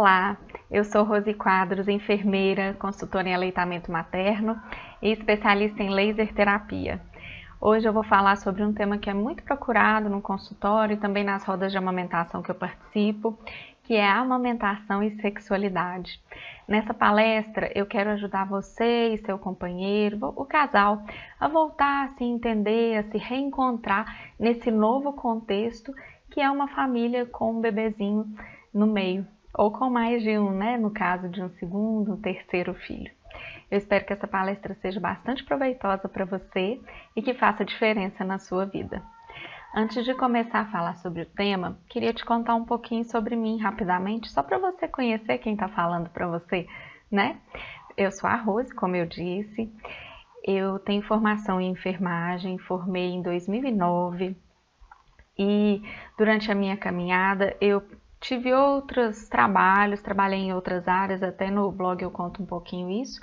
Olá, eu sou Rose Quadros, enfermeira, consultora em aleitamento materno e especialista em laser terapia. Hoje eu vou falar sobre um tema que é muito procurado no consultório e também nas rodas de amamentação que eu participo, que é a amamentação e sexualidade. Nessa palestra eu quero ajudar você e seu companheiro, o casal, a voltar a se entender, a se reencontrar nesse novo contexto que é uma família com um bebezinho no meio, ou com mais de um, né? No caso de um segundo, um terceiro filho. Eu espero que essa palestra seja bastante proveitosa para você e que faça diferença na sua vida. Antes de começar a falar sobre o tema, queria te contar um pouquinho sobre mim rapidamente, só para você conhecer quem está falando para você, né? Eu sou a Rose, como eu disse, eu tenho formação em enfermagem, formei em 2009 e durante a minha caminhada eu tive outros trabalhos, trabalhei em outras áreas, até no blog eu conto um pouquinho isso,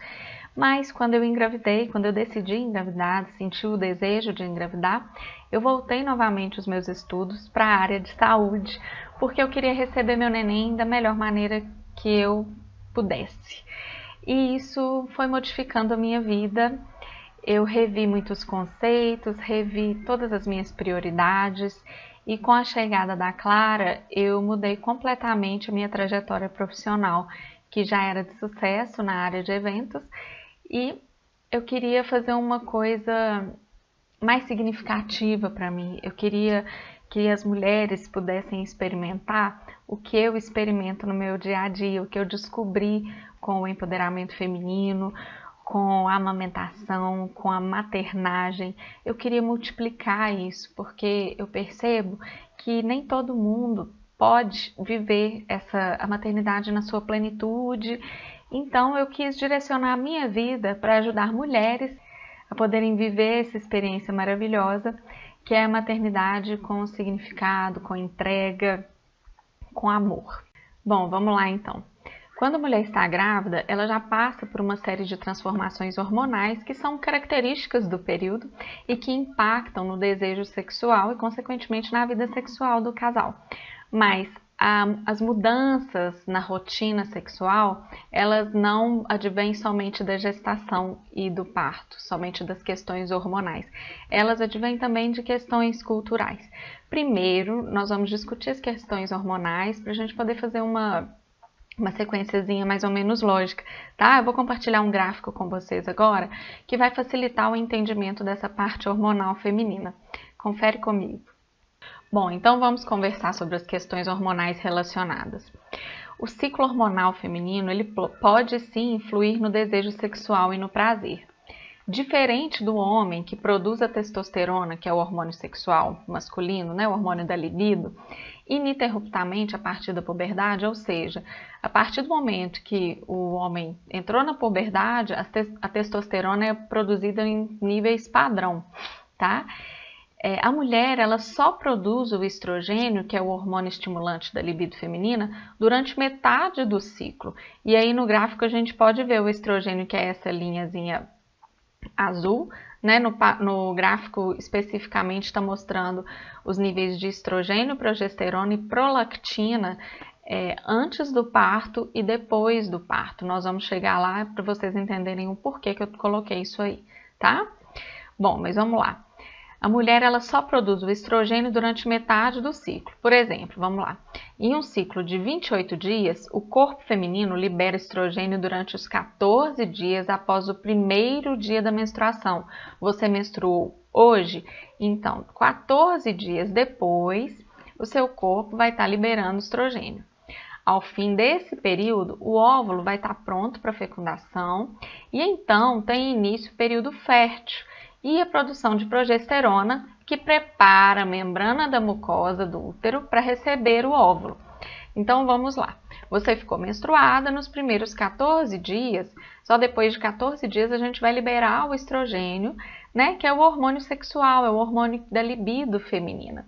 mas quando eu engravidei, quando eu decidi engravidar, senti o desejo de engravidar, eu voltei novamente os meus estudos para a área de saúde, porque eu queria receber meu neném da melhor maneira que eu pudesse. E isso foi modificando a minha vida, eu revi muitos conceitos, revi todas as minhas prioridades, e com a chegada da Clara, eu mudei completamente a minha trajetória profissional, que já era de sucesso na área de eventos, e eu queria fazer uma coisa mais significativa para mim. Eu queria que as mulheres pudessem experimentar o que eu experimento no meu dia a dia, o que eu descobri com o empoderamento feminino, com a amamentação, com a maternagem. Eu queria multiplicar isso, porque eu percebo que nem todo mundo pode viver a maternidade na sua plenitude. Então eu quis direcionar a minha vida para ajudar mulheres a poderem viver essa experiência maravilhosa, que é a maternidade com significado, com entrega, com amor. Bom, vamos lá então. Quando a mulher está grávida, ela já passa por uma série de transformações hormonais que são características do período e que impactam no desejo sexual e, consequentemente, na vida sexual do casal. Mas as mudanças na rotina sexual, elas não advêm somente da gestação e do parto, somente das questões hormonais. Elas advêm também de questões culturais. Primeiro, nós vamos discutir as questões hormonais para a gente poder fazer uma sequenciazinha mais ou menos lógica, tá? Eu vou compartilhar um gráfico com vocês agora que vai facilitar o entendimento dessa parte hormonal feminina. Confere comigo. Bom, então vamos conversar sobre as questões hormonais relacionadas. O ciclo hormonal feminino, ele pode sim influir no desejo sexual e no prazer. Diferente do homem que produz a testosterona, que é o hormônio sexual masculino, né, o hormônio da libido, ininterruptamente a partir da puberdade, ou seja, a partir do momento que o homem entrou na puberdade, a testosterona é produzida em níveis padrão, tá? A mulher, ela só produz o estrogênio, que é o hormônio estimulante da libido feminina, durante metade do ciclo. E aí no gráfico a gente pode ver o estrogênio, que é essa linhazinha azul, né? No gráfico especificamente está mostrando os níveis de estrogênio, progesterona e prolactina antes do parto e depois do parto. Nós vamos chegar lá para vocês entenderem o porquê que eu coloquei isso aí, tá? Bom, mas vamos lá. A mulher, ela só produz o estrogênio durante metade do ciclo. Por exemplo, vamos lá. Em um ciclo de 28 dias, o corpo feminino libera estrogênio durante os 14 dias após o primeiro dia da menstruação. Você menstruou hoje? Então, 14 dias depois, o seu corpo vai estar liberando estrogênio. Ao fim desse período, o óvulo vai estar pronto para fecundação e então tem início o período fértil e a produção de progesterona, que prepara a membrana da mucosa do útero para receber o óvulo. Então vamos lá. Você ficou menstruada nos primeiros 14 dias, só depois de 14 dias a gente vai liberar o estrogênio, né, que é o hormônio sexual, é o hormônio da libido feminina.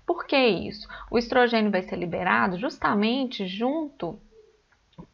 Por que isso? O estrogênio vai ser liberado justamente junto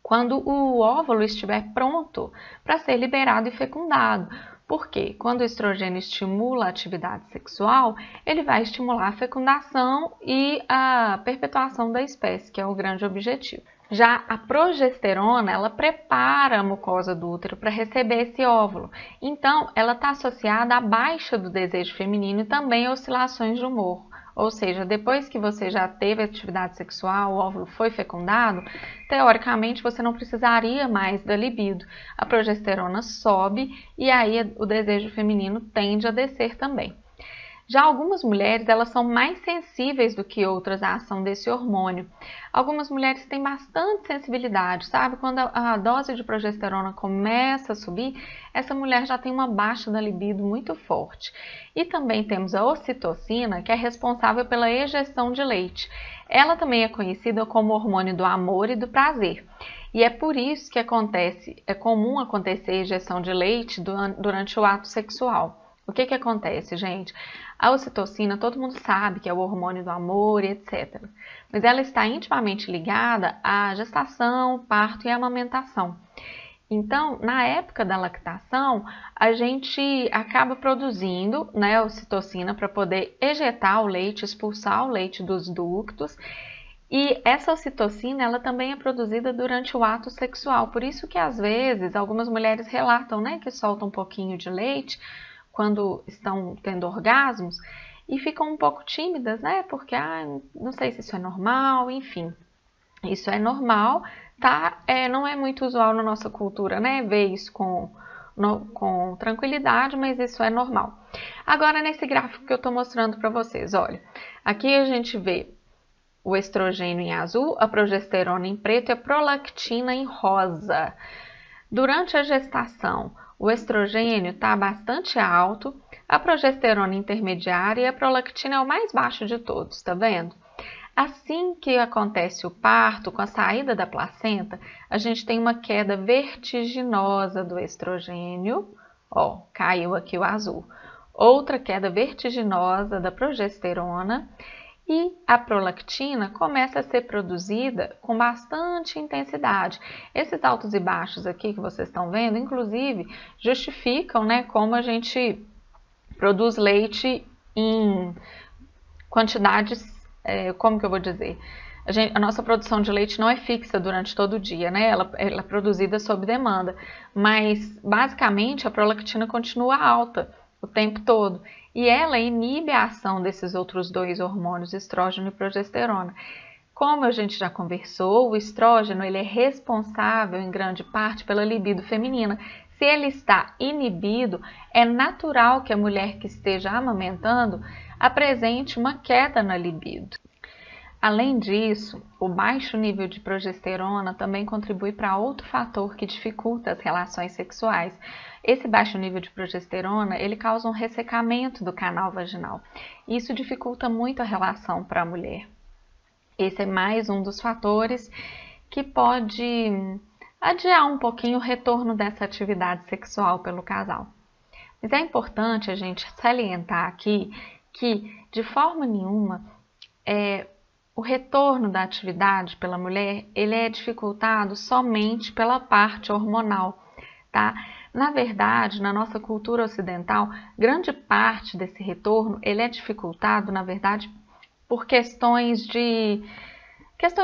quando o óvulo estiver pronto para ser liberado e fecundado. Porque quando o estrogênio estimula a atividade sexual, ele vai estimular a fecundação e a perpetuação da espécie, que é o grande objetivo. Já a progesterona, ela prepara a mucosa do útero para receber esse óvulo. Então, ela está associada à baixa do desejo feminino e também a oscilações de humor. Ou seja, depois que você já teve atividade sexual, o óvulo foi fecundado, teoricamente você não precisaria mais da libido. A progesterona sobe e aí o desejo feminino tende a descer também. Já algumas mulheres, elas são mais sensíveis do que outras à ação desse hormônio. Algumas mulheres têm bastante sensibilidade, sabe? Quando a dose de progesterona começa a subir, essa mulher já tem uma baixa da libido muito forte. E também temos a ocitocina, que é responsável pela ejeção de leite. Ela também é conhecida como hormônio do amor e do prazer. E é por isso que é comum acontecer ejeção de leite durante o ato sexual. O que acontece, gente? A ocitocina, todo mundo sabe que é o hormônio do amor, etc. Mas ela está intimamente ligada à gestação, parto e amamentação. Então, na época da lactação, a gente acaba produzindo, né, a ocitocina para poder ejetar o leite, expulsar o leite dos ductos. E essa ocitocina, ela também é produzida durante o ato sexual. Por isso que, às vezes, algumas mulheres relatam, né, que soltam um pouquinho de leite quando estão tendo orgasmos e ficam um pouco tímidas, né? Porque, não sei se isso é normal, enfim. Isso é normal, tá? Não é muito usual na nossa cultura, né? Ver isso com tranquilidade, mas isso é normal. Agora, nesse gráfico que eu tô mostrando para vocês, olha. Aqui a gente vê o estrogênio em azul, a progesterona em preto e a prolactina em rosa. Durante a gestação, o estrogênio está bastante alto, a progesterona intermediária e a prolactina é o mais baixo de todos, tá vendo? Assim que acontece o parto, com a saída da placenta, a gente tem uma queda vertiginosa do estrogênio, ó, caiu aqui o azul. Outra queda vertiginosa da progesterona e a prolactina começa a ser produzida com bastante intensidade. Esses altos e baixos aqui que vocês estão vendo, inclusive, justificam, né, como a gente produz leite em quantidades, como que eu vou dizer? A nossa produção de leite não é fixa durante todo o dia, né? Ela é produzida sob demanda, mas basicamente a prolactina continua alta o tempo todo. E ela inibe a ação desses outros dois hormônios, estrógeno e progesterona. Como a gente já conversou, o estrógeno ele é responsável em grande parte pela libido feminina. Se ele está inibido, é natural que a mulher que esteja amamentando apresente uma queda na libido. Além disso, o baixo nível de progesterona também contribui para outro fator que dificulta as relações sexuais. Esse baixo nível de progesterona, ele causa um ressecamento do canal vaginal. Isso dificulta muito a relação para a mulher. Esse é mais um dos fatores que pode adiar um pouquinho o retorno dessa atividade sexual pelo casal. Mas é importante a gente salientar aqui que, de forma nenhuma, o retorno da atividade pela mulher, ele é dificultado somente pela parte hormonal, tá? Na verdade, na nossa cultura ocidental, grande parte desse retorno, ele é dificultado, na verdade, por questões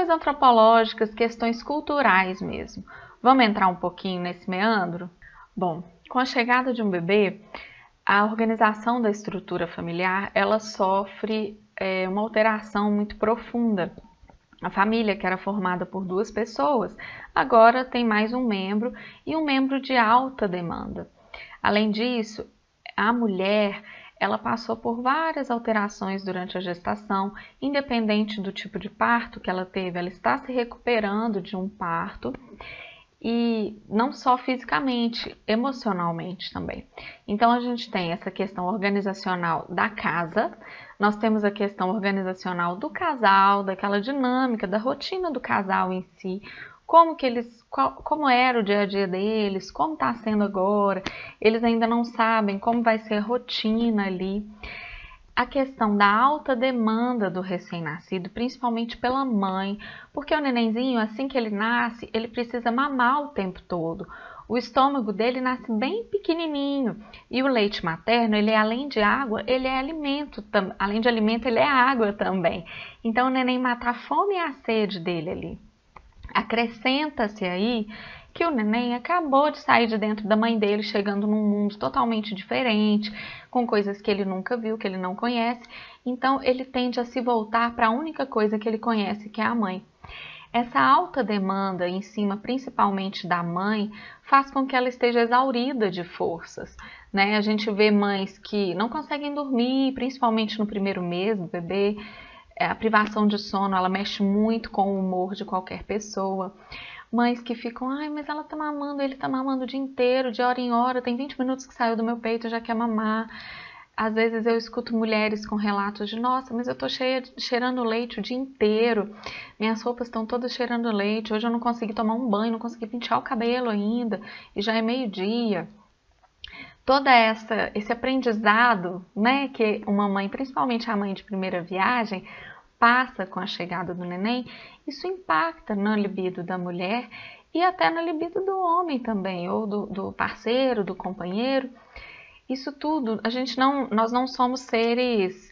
antropológicas, questões culturais mesmo. Vamos entrar um pouquinho nesse meandro? Bom, com a chegada de um bebê, a organização da estrutura familiar, ela sofre uma alteração muito profunda. A família, que era formada por 2 pessoas, agora tem mais um membro e um membro de alta demanda. Além disso, a mulher, ela passou por várias alterações durante a gestação, independente do tipo de parto que ela teve, ela está se recuperando de um parto. E não só fisicamente, emocionalmente também. Então, a gente tem essa questão organizacional da casa, nós temos a questão organizacional do casal, daquela dinâmica, da rotina do casal em si, como era o dia a dia deles, como está sendo agora, eles ainda não sabem como vai ser a rotina ali. A questão da alta demanda do recém-nascido, principalmente pela mãe, porque o nenenzinho, assim que ele nasce, ele precisa mamar o tempo todo. O estômago dele nasce bem pequenininho e o leite materno, ele além de água, ele é alimento, além de alimento, ele é água também. Então o neném mata a fome e a sede dele ali. Acrescenta-se aí que o neném acabou de sair de dentro da mãe dele, chegando num mundo totalmente diferente, com coisas que ele nunca viu, que ele não conhece, então ele tende a se voltar para a única coisa que ele conhece, que é a mãe. Essa alta demanda em cima, principalmente da mãe, faz com que ela esteja exaurida de forças, né? A gente vê mães que não conseguem dormir, principalmente no primeiro mês do bebê. A privação de sono, ela mexe muito com o humor de qualquer pessoa. Mães que ficam, ai, mas ela tá mamando, ele tá mamando o dia inteiro, de hora em hora, tem 20 minutos que saiu do meu peito, já quer mamar. Às vezes eu escuto mulheres com relatos de, nossa, mas eu tô cheirando leite o dia inteiro, minhas roupas estão todas cheirando leite, hoje eu não consegui tomar um banho, não consegui pentear o cabelo ainda, e já é meio-dia. Todo esse aprendizado, né, que uma mãe, principalmente a mãe de primeira viagem, passa com a chegada do neném, isso impacta na libido da mulher e até na libido do homem também, ou do parceiro, do companheiro. Isso tudo, nós não somos seres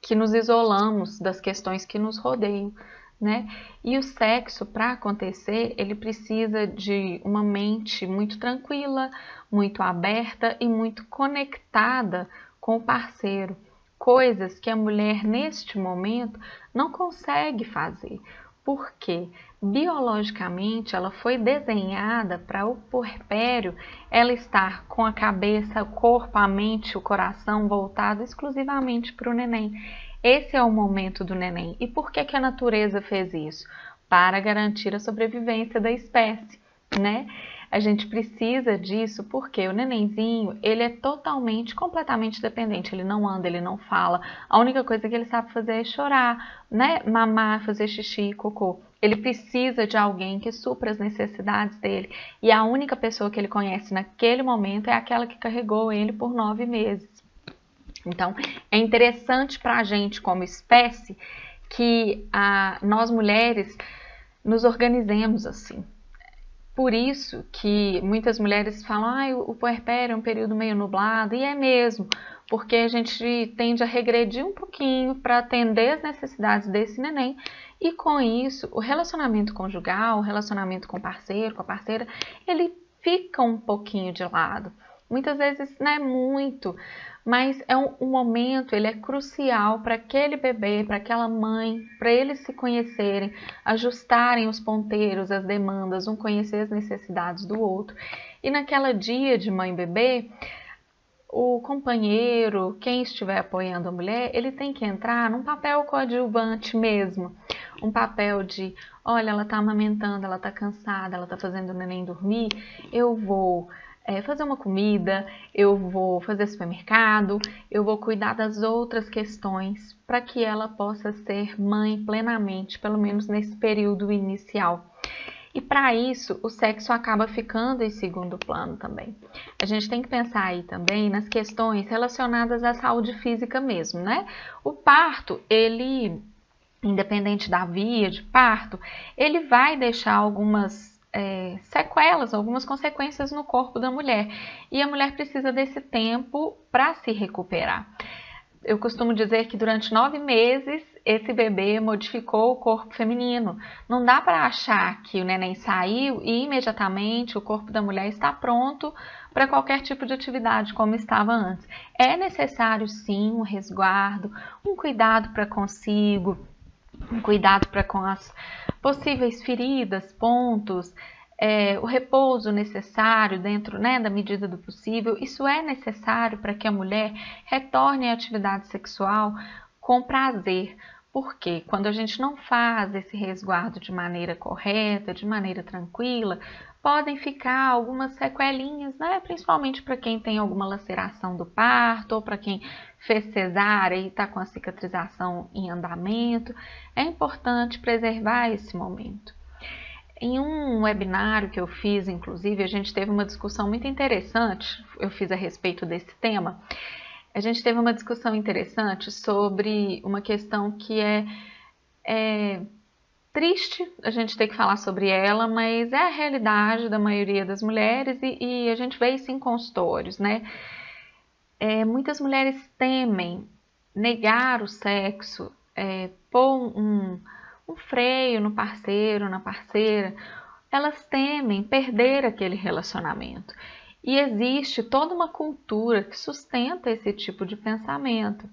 que nos isolamos das questões que nos rodeiam, né? E o sexo, para acontecer, ele precisa de uma mente muito tranquila, muito aberta e muito conectada com o parceiro. Coisas que a mulher, neste momento, não consegue fazer. Porque, biologicamente, ela foi desenhada para o puerpério, ela estar com a cabeça, o corpo, a mente, o coração voltado exclusivamente para o neném. Esse é o momento do neném. E por que a natureza fez isso? Para garantir a sobrevivência da espécie, né? A gente precisa disso porque o nenenzinho, ele é completamente dependente. Ele não anda, ele não fala. A única coisa que ele sabe fazer é chorar, né? Mamar, fazer xixi, cocô. Ele precisa de alguém que supra as necessidades dele. E a única pessoa que ele conhece naquele momento é aquela que carregou ele por 9 meses. Então, é interessante para a gente, como espécie, que nós mulheres nos organizemos assim. Por isso que muitas mulheres falam, o puerpério é um período meio nublado, e é mesmo, porque a gente tende a regredir um pouquinho para atender as necessidades desse neném, e com isso, o relacionamento conjugal, o relacionamento com o parceiro, com a parceira, ele fica um pouquinho de lado. Muitas vezes não é muito, mas é um momento, ele é crucial para aquele bebê, para aquela mãe, para eles se conhecerem, ajustarem os ponteiros, as demandas, um conhecer as necessidades do outro. E naquela dia de mãe e bebê, o companheiro, quem estiver apoiando a mulher, ele tem que entrar num papel coadjuvante mesmo. Um papel de, olha, ela está amamentando, ela está cansada, ela está fazendo o neném dormir, eu vou fazer uma comida, eu vou fazer supermercado, eu vou cuidar das outras questões para que ela possa ser mãe plenamente, pelo menos nesse período inicial. E para isso, o sexo acaba ficando em segundo plano também. A gente tem que pensar aí também nas questões relacionadas à saúde física mesmo, né? O parto, ele, independente da via de parto, ele vai deixar algumas sequelas, algumas consequências no corpo da mulher. E a mulher precisa desse tempo para se recuperar. Eu costumo dizer que durante 9 meses esse bebê modificou o corpo feminino. Não dá para achar que o neném saiu e imediatamente o corpo da mulher está pronto para qualquer tipo de atividade como estava antes. É necessário sim um resguardo, um cuidado para consigo, um cuidado para com as possíveis feridas, pontos, o repouso necessário dentro, né, da medida do possível. Isso é necessário para que a mulher retorne à atividade sexual com prazer. Porque quando a gente não faz esse resguardo de maneira correta, de maneira tranquila, podem ficar algumas sequelinhas, né? Principalmente para quem tem alguma laceração do parto ou para quem fez cesárea e está com a cicatrização em andamento. É importante preservar esse momento. Em um webinário que eu fiz, inclusive, a gente teve uma discussão muito interessante, eu fiz a respeito desse tema. A gente teve uma discussão interessante sobre uma questão que é triste a gente ter que falar sobre ela, mas é a realidade da maioria das mulheres e a gente vê isso em consultórios, né? Muitas mulheres temem negar o sexo, pôr um freio no parceiro, na parceira. Elas temem perder aquele relacionamento. E existe toda uma cultura que sustenta esse tipo de pensamento,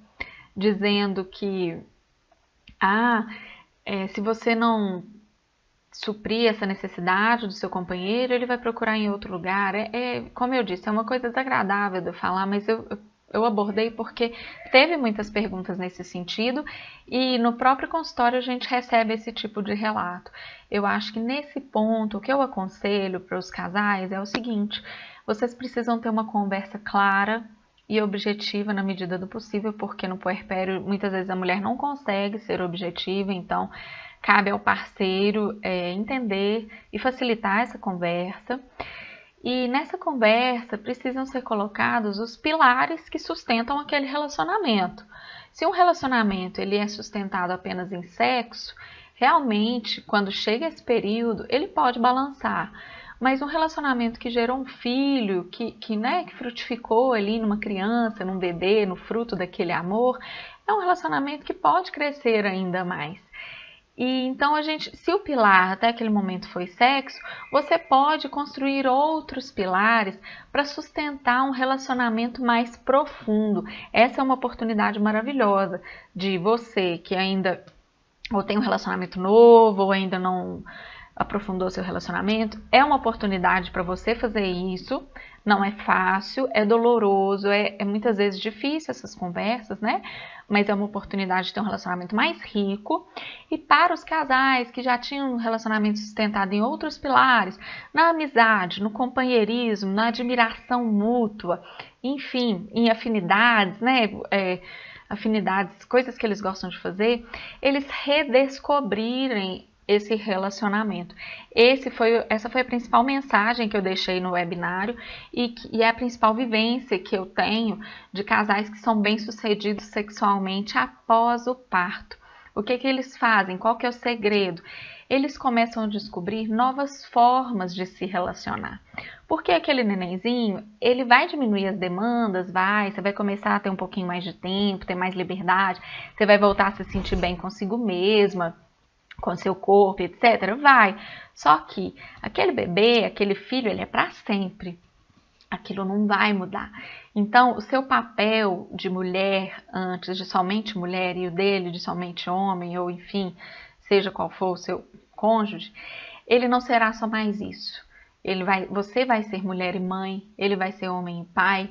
dizendo que se você não suprir essa necessidade do seu companheiro, ele vai procurar em outro lugar. Como eu disse, é uma coisa desagradável de eu falar, mas eu abordei porque teve muitas perguntas nesse sentido e no próprio consultório a gente recebe esse tipo de relato. Eu acho que nesse ponto, o que eu aconselho para os casais é o seguinte: vocês precisam ter uma conversa clara e objetiva na medida do possível, porque no puerpério muitas vezes a mulher não consegue ser objetiva, então cabe ao parceiro entender e facilitar essa conversa. E nessa conversa precisam ser colocados os pilares que sustentam aquele relacionamento. Se um relacionamento ele é sustentado apenas em sexo, realmente, quando chega esse período, ele pode balançar. Mas um relacionamento que gerou um filho, que frutificou ali numa criança, num bebê, no fruto daquele amor, é um relacionamento que pode crescer ainda mais. E então se o pilar até aquele momento foi sexo, você pode construir outros pilares para sustentar um relacionamento mais profundo. Essa é uma oportunidade maravilhosa de você que ainda ou tem um relacionamento novo ou ainda não aprofundou seu relacionamento. É uma oportunidade para você fazer isso. Não é fácil, é doloroso, é muitas vezes difícil essas conversas, né? Mas é uma oportunidade de ter um relacionamento mais rico. E para os casais que já tinham um relacionamento sustentado em outros pilares, na amizade, no companheirismo, na admiração mútua, enfim, em afinidades, né? Afinidades, coisas que eles gostam de fazer, eles redescobrirem esse relacionamento. Essa foi a principal mensagem que eu deixei no webinário e é a principal vivência que eu tenho de casais que são bem-sucedidos sexualmente após o parto. O que eles fazem? Qual que é o segredo? Eles começam a descobrir novas formas de se relacionar. Porque aquele nenenzinho, ele vai diminuir as demandas, você vai começar a ter um pouquinho mais de tempo, ter mais liberdade, você vai voltar a se sentir bem consigo mesma, com seu corpo, etc. Vai. Só que aquele bebê, aquele filho, ele é para sempre. Aquilo não vai mudar. Então, o seu papel de mulher antes de somente mulher e o dele de somente homem, ou enfim, seja qual for o seu cônjuge, ele não será só mais isso. Você vai ser mulher e mãe, ele vai ser homem e pai.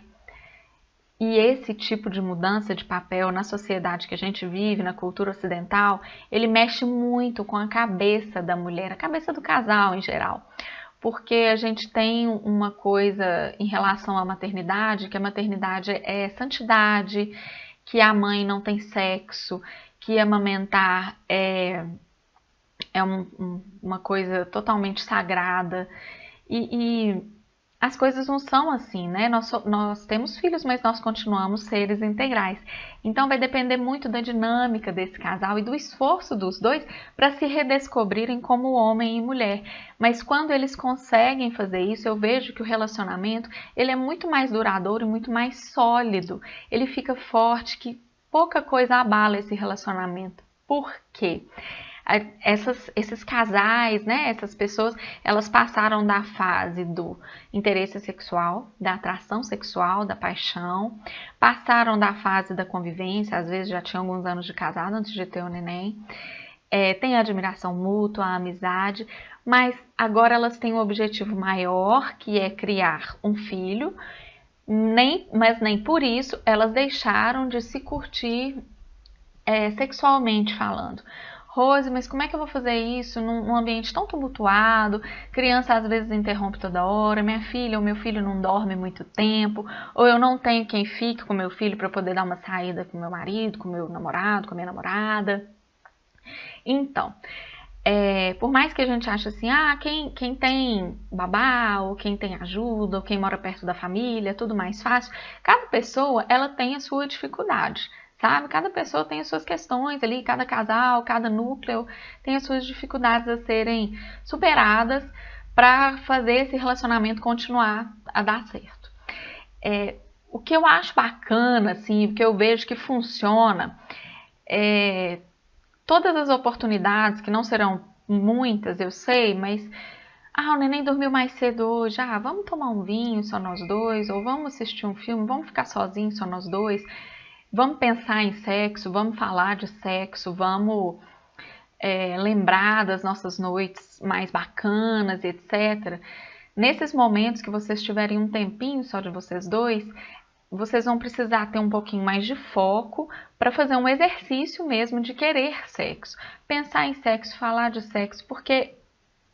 E esse tipo de mudança de papel na sociedade que a gente vive, na cultura ocidental, ele mexe muito com a cabeça da mulher, a cabeça do casal em geral. Porque a gente tem uma coisa em relação à maternidade, que a maternidade é santidade, que a mãe não tem sexo, que amamentar é uma coisa totalmente sagrada. E as coisas não são assim, né? Nós temos filhos, mas nós continuamos seres integrais. Então vai depender muito da dinâmica desse casal e do esforço dos dois para se redescobrirem como homem e mulher. Mas quando eles conseguem fazer isso, eu vejo que o relacionamento ele é muito mais duradouro e muito mais sólido. Ele fica forte, que pouca coisa abala esse relacionamento. Por quê? Esses casais, né, essas pessoas, elas passaram da fase do interesse sexual, da atração sexual, da paixão, passaram da fase da convivência, às vezes já tinham alguns anos de casado antes de ter o neném, tem a admiração mútua, a amizade, mas agora elas têm um objetivo maior, que é criar um filho, mas nem por isso elas deixaram de se curtir sexualmente falando. Rose, mas como é que eu vou fazer isso num ambiente tão tumultuado? Criança às vezes interrompe toda hora, minha filha ou meu filho não dorme muito tempo, ou eu não tenho quem fique com meu filho para poder dar uma saída com meu marido, com meu namorado, com a minha namorada. Então, por mais que a gente ache assim, quem tem babá, ou quem tem ajuda, ou quem mora perto da família, é tudo mais fácil, cada pessoa ela tem a sua dificuldade. Sabe? Cada pessoa tem as suas questões ali, cada casal, cada núcleo tem as suas dificuldades a serem superadas para fazer esse relacionamento continuar a dar certo. O que eu acho bacana, assim, o que eu vejo que funciona, todas as oportunidades, que não serão muitas, eu sei, mas o neném dormiu mais cedo hoje, vamos tomar um vinho só nós dois, ou vamos assistir um filme, vamos ficar sozinhos só nós dois, vamos pensar em sexo, vamos falar de sexo, vamos lembrar das nossas noites mais bacanas, etc. Nesses momentos que vocês tiverem um tempinho só de vocês dois, vocês vão precisar ter um pouquinho mais de foco para fazer um exercício mesmo de querer sexo. Pensar em sexo, falar de sexo, porque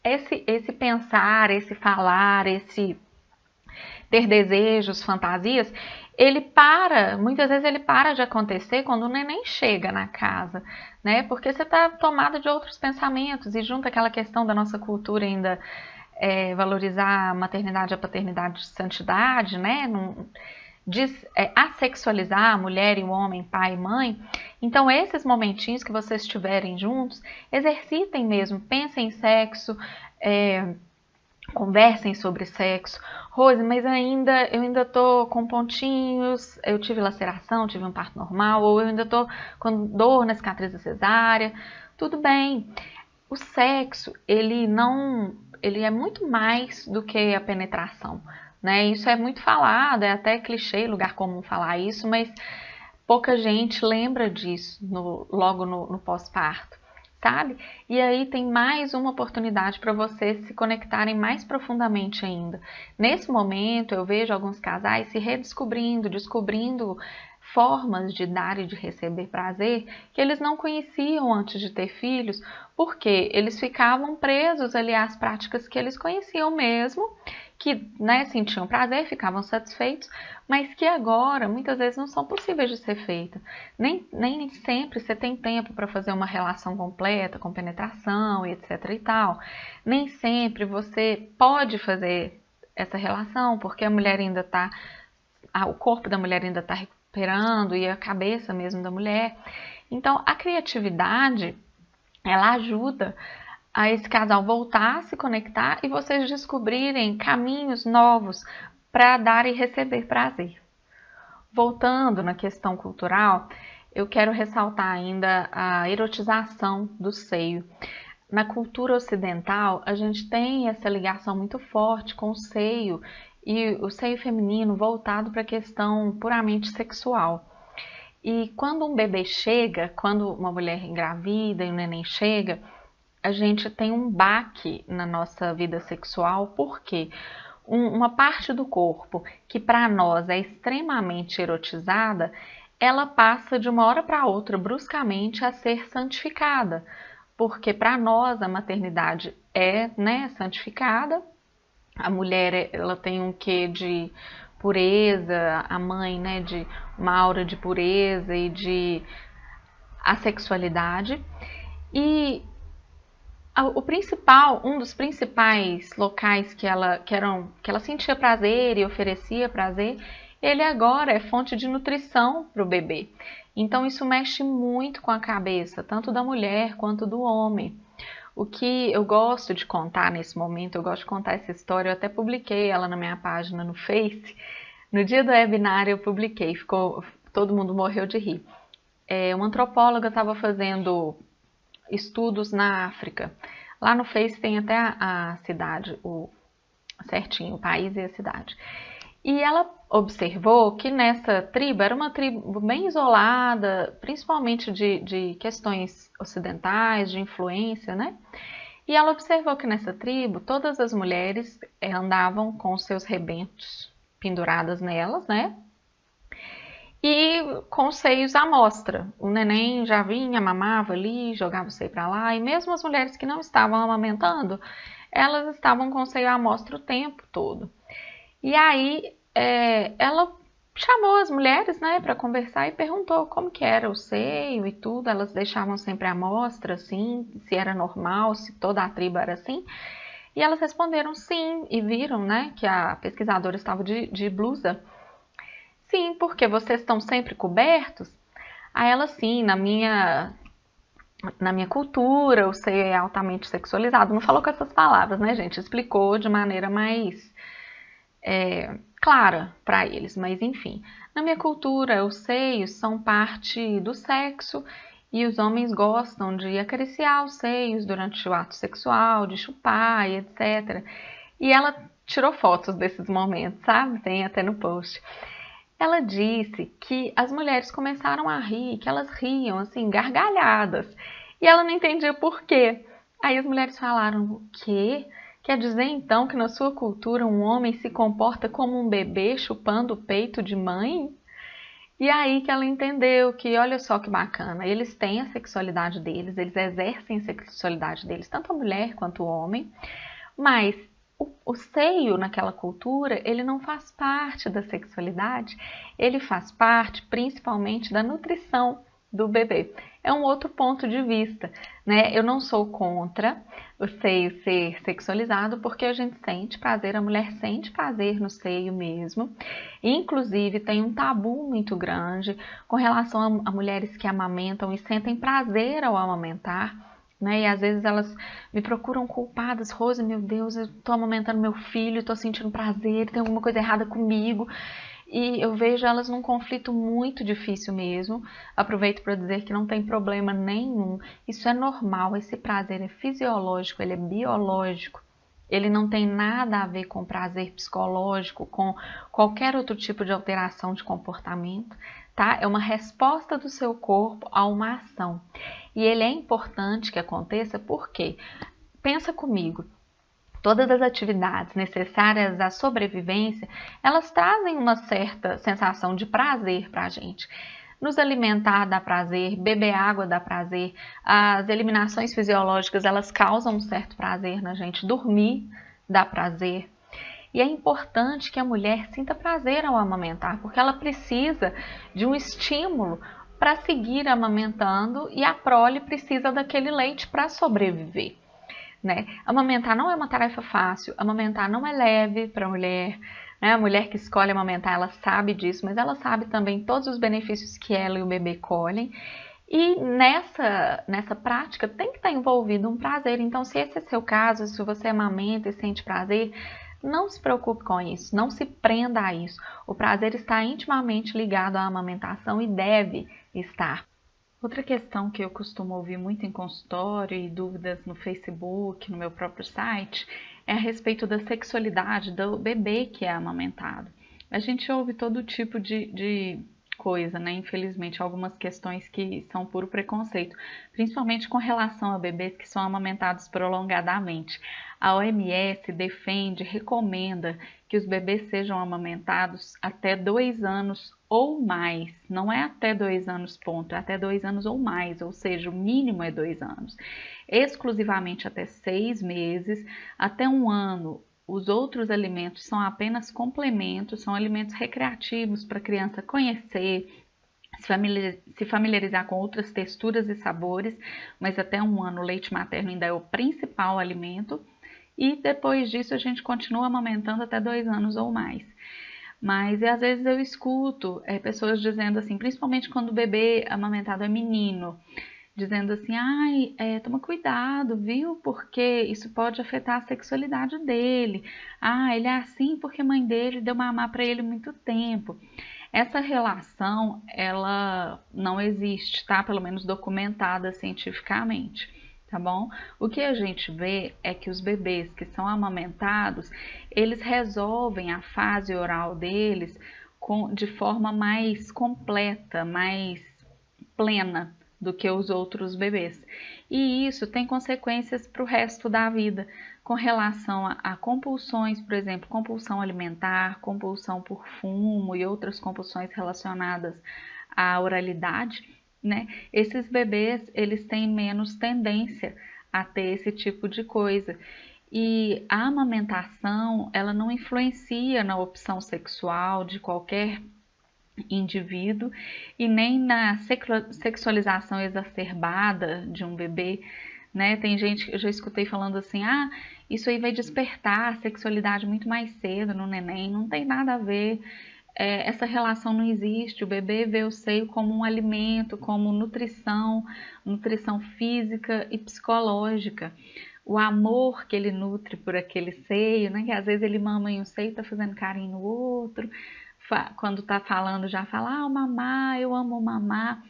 esse pensar, esse falar, esse ter desejos, fantasias, muitas vezes ele para de acontecer quando o neném chega na casa, né? Porque você está tomada de outros pensamentos e junto aquela questão da nossa cultura ainda valorizar a maternidade e a paternidade de santidade, né? Assexualizar a mulher e o homem, pai e mãe. Então esses momentinhos que vocês estiverem juntos, exercitem mesmo, pensem em sexo, conversem sobre sexo. Rose, mas eu ainda tô com pontinhos, eu tive laceração, tive um parto normal, ou eu ainda tô com dor na cicatriz da cesárea. Tudo bem. O sexo, ele é muito mais do que a penetração, né? Isso é muito falado, é até clichê, lugar comum falar isso, mas pouca gente lembra disso logo no pós-parto, sabe? E aí tem mais uma oportunidade para vocês se conectarem mais profundamente ainda. Nesse momento eu vejo alguns casais se redescobrindo, descobrindo formas de dar e de receber prazer que eles não conheciam antes de ter filhos, porque eles ficavam presos ali às práticas que eles conheciam mesmo, que sentiam prazer, ficavam satisfeitos, mas que agora muitas vezes não são possíveis de ser feitas. Nem sempre você tem tempo para fazer uma relação completa, com penetração e etc e tal. Nem sempre você pode fazer essa relação, porque a mulher ainda está, o corpo da mulher ainda está recuperando e a cabeça mesmo da mulher. Então a criatividade, ela ajuda a esse casal voltar a se conectar e vocês descobrirem caminhos novos para dar e receber prazer. Voltando na questão cultural, eu quero ressaltar ainda a erotização do seio. Na cultura ocidental, a gente tem essa ligação muito forte com o seio e o seio feminino voltado para a questão puramente sexual. E quando um bebê chega, quando uma mulher engravida e o neném chega, a gente tem um baque na nossa vida sexual, porque uma parte do corpo que para nós é extremamente erotizada, ela passa de uma hora para outra bruscamente a ser santificada, porque para nós a maternidade é, santificada, a mulher ela tem um quê de pureza, a mãe, de uma aura de pureza e de assexualidade, e um dos principais locais que ela sentia prazer e oferecia prazer, ele agora é fonte de nutrição para o bebê. Então isso mexe muito com a cabeça, tanto da mulher quanto do homem. O que eu gosto de contar nesse momento, eu gosto de contar essa história, eu até publiquei ela na minha página no Face. No dia do webinar eu publiquei, todo mundo morreu de rir. Uma antropóloga estava fazendo estudos na África. Lá no Face tem até a cidade, certinho, o país e a cidade. E ela observou que nessa tribo, era uma tribo bem isolada, principalmente de questões ocidentais, de influência, né? E ela observou que nessa tribo, todas as mulheres andavam com os seus rebentos penduradas nelas, né? E com os seios à mostra. O neném já vinha, mamava ali, jogava o seio para lá, e mesmo as mulheres que não estavam amamentando, elas estavam com o seio à mostra o tempo todo. E aí ela chamou as mulheres, para conversar e perguntou como que era o seio e tudo. Elas deixavam sempre à mostra, assim, se era normal, se toda a tribo era assim. E elas responderam sim, e viram, que a pesquisadora estava de blusa. Sim, porque vocês estão sempre cobertos? Aí ela, sim, na minha cultura, o seio é altamente sexualizado. Não falou com essas palavras, né, gente? Explicou de maneira mais clara para eles, mas enfim. Na minha cultura, os seios são parte do sexo E os homens gostam de acariciar os seios durante o ato sexual, de chupar e etc. E ela tirou fotos desses momentos, sabe? Tem até no post. Ela disse que as mulheres começaram a rir, que elas riam, assim, gargalhadas. E ela não entendia por quê. Aí as mulheres falaram, o quê? Quer dizer, então, que na sua cultura um homem se comporta como um bebê chupando o peito de mãe? E aí que ela entendeu que, olha só que bacana, eles têm a sexualidade deles, eles exercem a sexualidade deles, tanto a mulher quanto o homem, mas o seio naquela cultura, ele não faz parte da sexualidade, ele faz parte principalmente da nutrição do bebê. É um outro ponto de vista, né? Eu não sou contra o seio ser sexualizado, porque a gente sente prazer, a mulher sente prazer no seio mesmo. Inclusive, tem um tabu muito grande com relação a mulheres que amamentam e sentem prazer ao amamentar, né? E às vezes elas me procuram culpadas, Rose, meu Deus, eu tô amamentando meu filho, tô sentindo prazer, tem alguma coisa errada comigo. E eu vejo elas num conflito muito difícil mesmo. Aproveito para dizer que não tem problema nenhum. Isso é normal, esse prazer é fisiológico, ele é biológico. Ele não tem nada a ver com prazer psicológico, com qualquer outro tipo de alteração de comportamento, tá? É uma resposta do seu corpo a uma ação. E ele é importante que aconteça porque, pensa comigo, todas as atividades necessárias à sobrevivência, elas trazem uma certa sensação de prazer para a gente. Nos alimentar dá prazer, beber água dá prazer, as eliminações fisiológicas elas causam um certo prazer na gente, dormir dá prazer. E é importante que a mulher sinta prazer ao amamentar, porque ela precisa de um estímulo para seguir amamentando e a prole precisa daquele leite para sobreviver. Né? Amamentar não é uma tarefa fácil, amamentar não é leve para a mulher, né? A mulher que escolhe amamentar, ela sabe disso, mas ela sabe também todos os benefícios que ela e o bebê colhem. E nessa prática tem que estar envolvido um prazer. Então, se esse é seu caso, se você amamenta e sente prazer, não se preocupe com isso, não se prenda a isso. O prazer está intimamente ligado à amamentação e deve estar. Outra questão que eu costumo ouvir muito em consultório e dúvidas no Facebook, no meu próprio site, é a respeito da sexualidade do bebê que é amamentado. A gente ouve todo tipo de coisa, né? Infelizmente, algumas questões que são puro preconceito, principalmente com relação a bebês que são amamentados prolongadamente. A OMS defende, recomenda que os bebês sejam amamentados até 2 anos ou mais. Não é até 2 anos, ponto, é até 2 anos ou mais, ou seja, o mínimo é 2 anos. Exclusivamente até 6 meses, até 1 ano. Os outros alimentos são apenas complementos, são alimentos recreativos para a criança conhecer, se familiarizar com outras texturas e sabores, mas até 1 ano o leite materno ainda é o principal alimento. E depois disso a gente continua amamentando até 2 anos ou mais. Mas às vezes eu escuto pessoas dizendo assim, principalmente quando o bebê amamentado é menino, dizendo assim, ai, toma cuidado, viu? Porque isso pode afetar a sexualidade dele. Ah, ele é assim porque a mãe dele deu mamar para ele muito tempo. Essa relação, ela não existe, tá? Pelo menos documentada cientificamente. Tá bom? O que a gente vê é que os bebês que são amamentados, eles resolvem a fase oral deles de forma mais completa, mais plena do que os outros bebês. E isso tem consequências para o resto da vida, com relação a compulsões, por exemplo, compulsão alimentar, compulsão por fumo e outras compulsões relacionadas à oralidade. Né? Esses bebês, eles têm menos tendência a ter esse tipo de coisa. E a amamentação, ela não influencia na opção sexual de qualquer indivíduo e nem na sexualização exacerbada de um bebê, né? Tem gente que eu já escutei falando assim, ah, isso aí vai despertar a sexualidade muito mais cedo no neném. Não tem nada a ver. Essa relação não existe, o bebê vê o seio como um alimento, como nutrição física e psicológica. O amor que ele nutre por aquele seio, né? Que às vezes ele mama em um seio e tá fazendo carinho no outro, quando tá falando já fala, ah, mamar, eu amo mamar.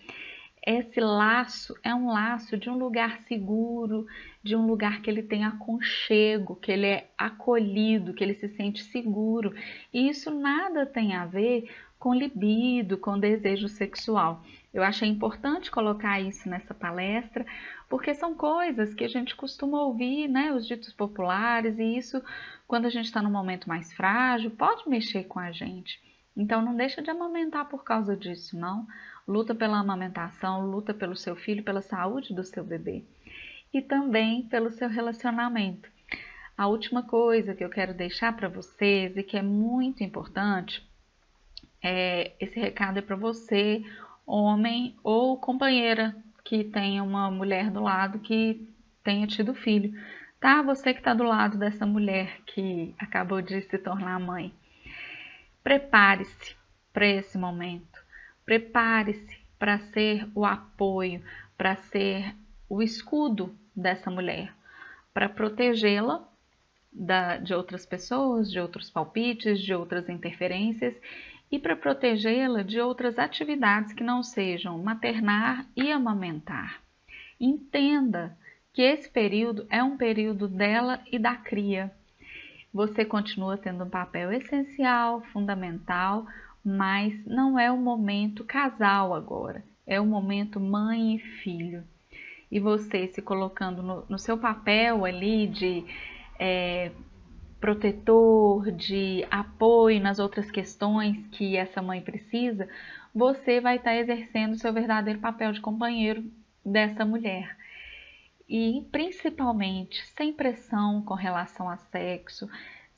Esse laço é um laço de um lugar seguro, de um lugar que ele tem aconchego, que ele é acolhido, que ele se sente seguro. E isso nada tem a ver com libido, com desejo sexual. Eu achei importante colocar isso nessa palestra, porque são coisas que a gente costuma ouvir, né, os ditos populares, e isso, quando a gente está num momento mais frágil, pode mexer com a gente. Então não deixa de amamentar por causa disso, não. Luta pela amamentação, luta pelo seu filho, pela saúde do seu bebê e também pelo seu relacionamento. A última coisa que eu quero deixar para vocês e que é muito importante, esse recado é para você, homem ou companheira que tenha uma mulher do lado que tenha tido filho, tá? Você que está do lado dessa mulher que acabou de se tornar mãe. Prepare-se para esse momento, prepare-se para ser o apoio, para ser o escudo dessa mulher, para protegê-la de outras pessoas, de outros palpites, de outras interferências e para protegê-la de outras atividades que não sejam maternar e amamentar. Entenda que esse período é um período dela e da cria. Você continua tendo um papel essencial, fundamental, mas não é o momento casal agora, é o momento mãe e filho. E você se colocando no seu papel ali de protetor, de apoio nas outras questões que essa mãe precisa, você vai estar exercendo o seu verdadeiro papel de companheiro dessa mulher. E principalmente sem pressão com relação a sexo,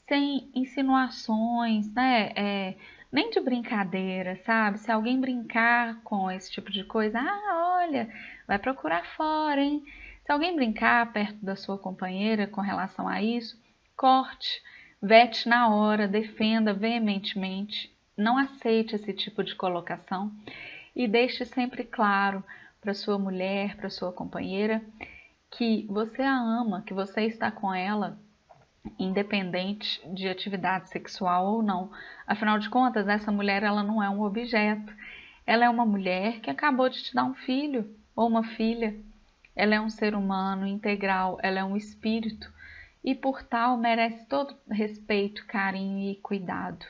sem insinuações, né? Nem de brincadeira, sabe? Se alguém brincar com esse tipo de coisa, olha, vai procurar fora, hein? Se alguém brincar perto da sua companheira com relação a isso, corte, vete na hora, defenda veementemente, não aceite esse tipo de colocação e deixe sempre claro para sua mulher, para sua companheira, que você a ama, que você está com ela, independente de atividade sexual ou não. Afinal de contas, essa mulher ela não é um objeto. Ela é uma mulher que acabou de te dar um filho ou uma filha. Ela é um ser humano integral, ela é um espírito e, por tal, merece todo respeito, carinho e cuidado.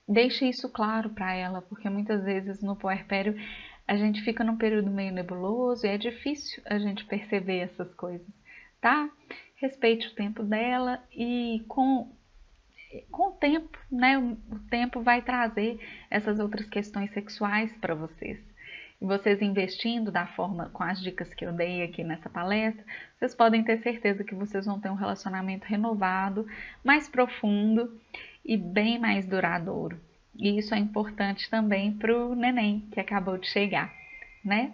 Deixe isso claro para ela, porque muitas vezes no puerpério a gente fica num período meio nebuloso e é difícil a gente perceber essas coisas, tá? Respeite o tempo dela e com o tempo, né? O tempo vai trazer essas outras questões sexuais para vocês. E vocês investindo da forma, com as dicas que eu dei aqui nessa palestra, vocês podem ter certeza que vocês vão ter um relacionamento renovado, mais profundo e bem mais duradouro. E isso é importante também para o neném que acabou de chegar, né?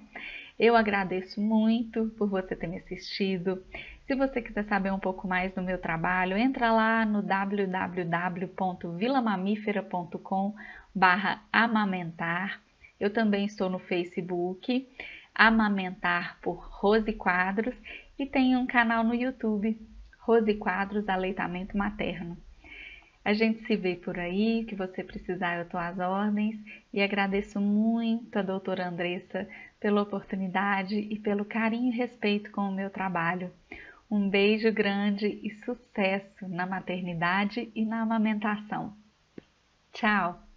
Eu agradeço muito por você ter me assistido. Se você quiser saber um pouco mais do meu trabalho, entra lá no www.vilamamifera.com/amamentar. Eu também estou no Facebook, Amamentar por Rose Quadros, e tenho um canal no YouTube, Rose Quadros Aleitamento Materno. A gente se vê por aí, que você precisar eu estou às ordens, e agradeço muito a doutora Andressa pela oportunidade e pelo carinho e respeito com o meu trabalho. Um beijo grande e sucesso na maternidade e na amamentação. Tchau!